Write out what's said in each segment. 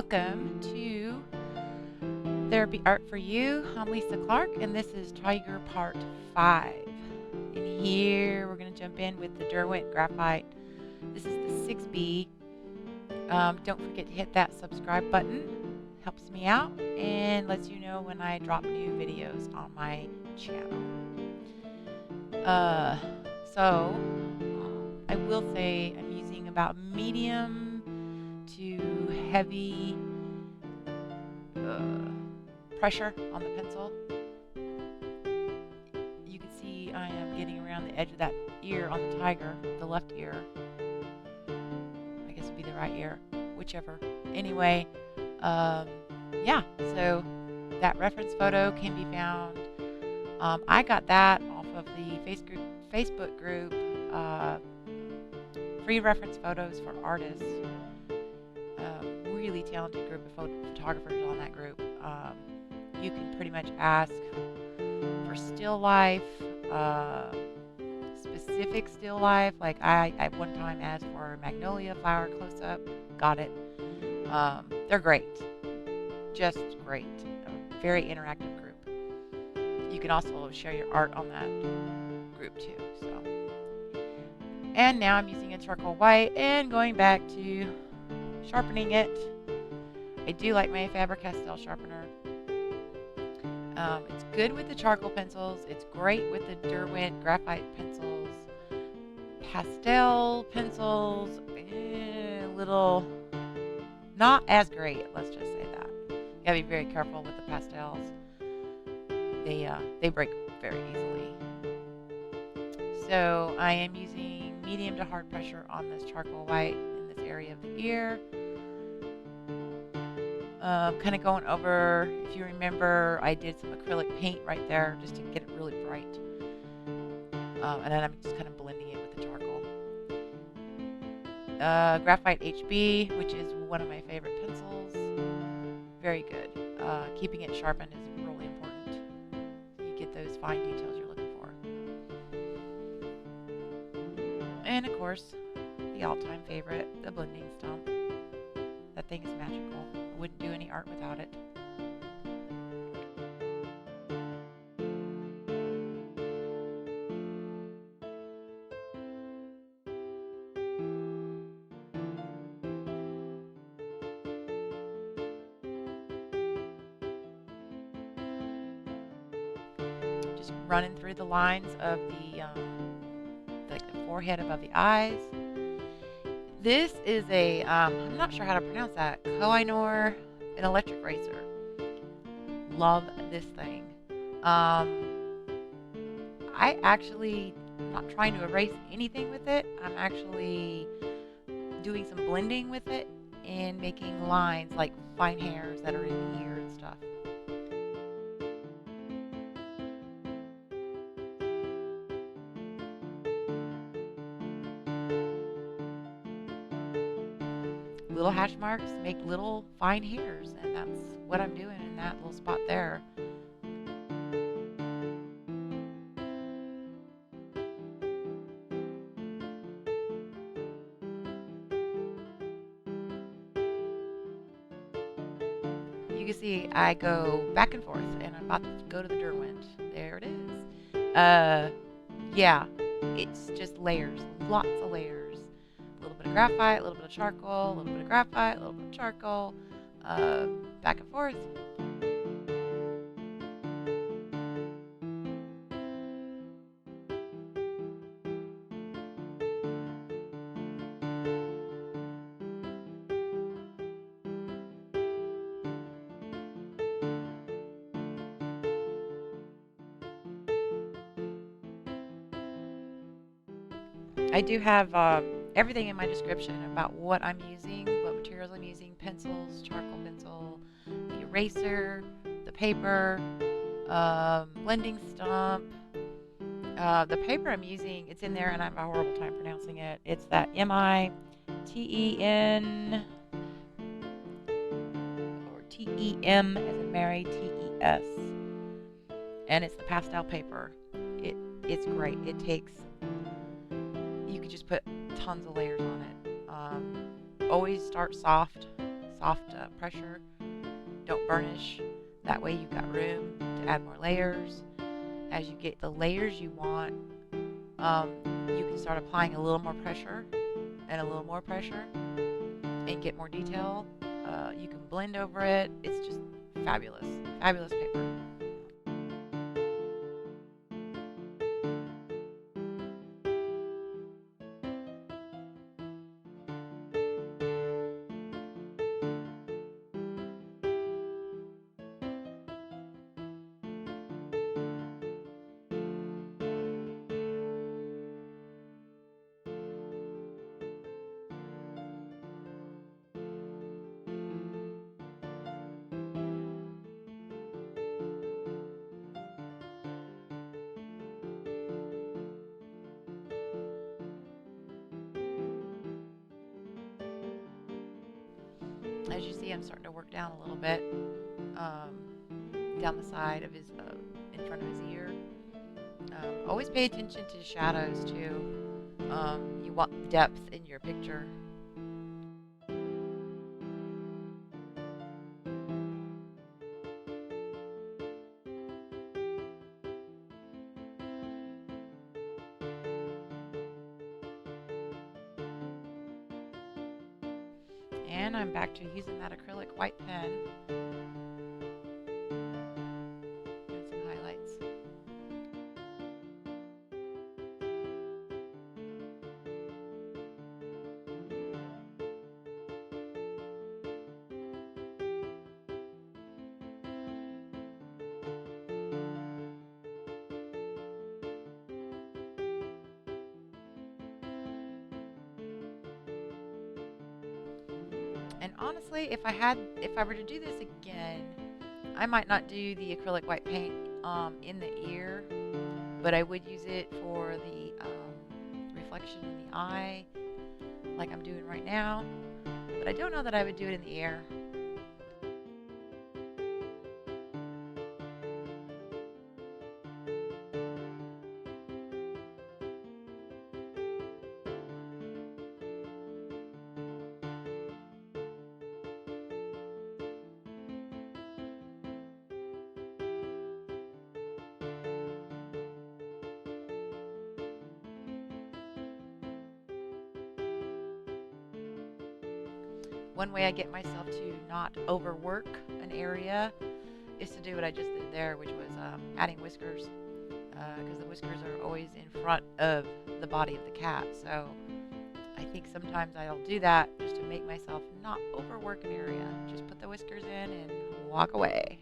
Welcome to Therapy Art for You. I'm Lisa Clark, and this is Tiger Part 5. In here, we're going to jump in with the Derwent Graphite. This is the 6B. Don't forget to hit that subscribe button. Helps me out and lets you know when I drop new videos on my channel. I will say I'm using about medium to heavy pressure on the pencil. You can see I am getting around the edge of that ear on the tiger, the left ear. I guess it would be the right ear, whichever. Anyway, yeah, so that reference photo can be found. I got that off of the Facebook group, Free Reference Photos for Artists. Really talented group of photographers on that group. You can pretty much ask for still life, specific still life. Like I at one time asked for magnolia flower close up, got it. They're great, just great. A very interactive group. You can also share your art on that group too. And now I'm using a charcoal white and going back to sharpening it. I do like my Faber-Castell sharpener. It's good with the charcoal pencils. It's great with the Derwent graphite pencils. Pastel pencils, little, not as great. Let's just say that. You gotta be very careful with the pastels. They break very easily. So I am using medium to hard pressure on this charcoal white in this area of the ear. Kind of going over, if you remember, I did some acrylic paint right there just to get it really bright. And then I'm just kind of blending it with the charcoal. Graphite HB, which is one of my favorite pencils. Very good. Keeping it sharpened is really important. So you get those fine details you're looking for. And of course, the all-time favorite, the blending stump. That thing is magical. I wouldn't do any art without it. Just running through the lines of the forehead above the eyes. This is a, I'm not sure how to pronounce that, Koh-i-Noor, an electric eraser. Love this thing. I actually, I'm not trying to erase anything with it. I'm actually doing some blending with it and making lines like fine hairs that are in the ear and stuff. Little hash marks make little fine hairs, and that's what I'm doing in that little spot there. You can see I go back and forth, and I'm about to go to the Derwent. There it is. Yeah, it's just layers, lots of layers. A little bit of graphite, a little bit of charcoal, a little bit of graphite, a little bit of charcoal, back and forth. I do have everything in my description about what I'm using, what materials I'm using, pencils, charcoal pencil, the eraser, the paper, blending stump. The paper I'm using, it's in there and I have a horrible time pronouncing it. It's that MITEN or TEM as in Mary, TES. And it's the pastel paper. It's great. It takes, you could just put tons of layers on it. Always start soft soft pressure. Don't burnish. That way you've got room to add more layers. As you get the layers you want, you can start applying a little more pressure and a little more pressure and get more detail. You can blend over it. It's just fabulous. Fabulous paper. As you see, I'm starting to work down a little bit, down the side of his, in front of his ear. Always pay attention to shadows too. You want depth in your picture. And I'm back to using that acrylic white pen. Doing some highlights. And honestly, if I were to do this again, I might not do the acrylic white paint in the ear, but I would use it for the reflection in the eye, like I'm doing right now. But I don't know that I would do it in the ear. One way I get myself to not overwork an area is to do what I just did there, which was adding whiskers, because the whiskers are always in front of the body of the cat. So I think sometimes I'll do that just to make myself not overwork an area. Just put the whiskers in and walk away.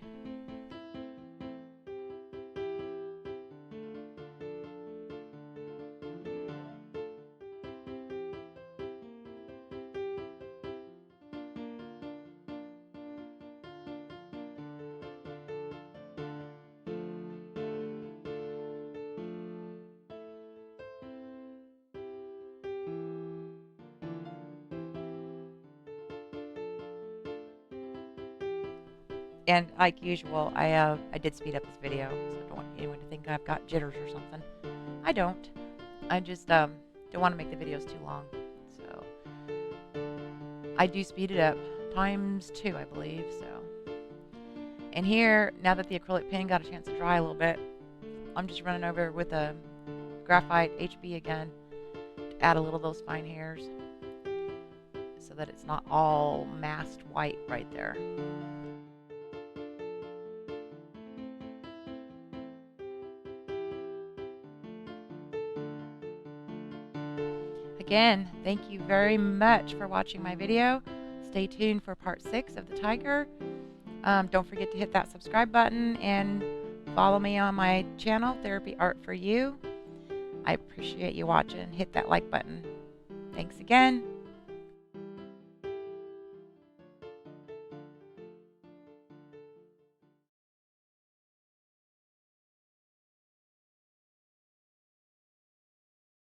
And like usual, I did speed up this video, so I don't want anyone to think I've got jitters or something. I don't. I just don't want to make the videos too long. So I do speed it up ×2, I believe. So, and here, now that the acrylic pen got a chance to dry a little bit, I'm just running over with a graphite HB again to add a little of those fine hairs so that it's not all masked white right there. Again, thank you very much for watching my video. Stay tuned for part 6 of the tiger. Don't forget to hit that subscribe button and follow me on my channel, Therapy Art for You. I appreciate you watching. Hit that like button. Thanks again.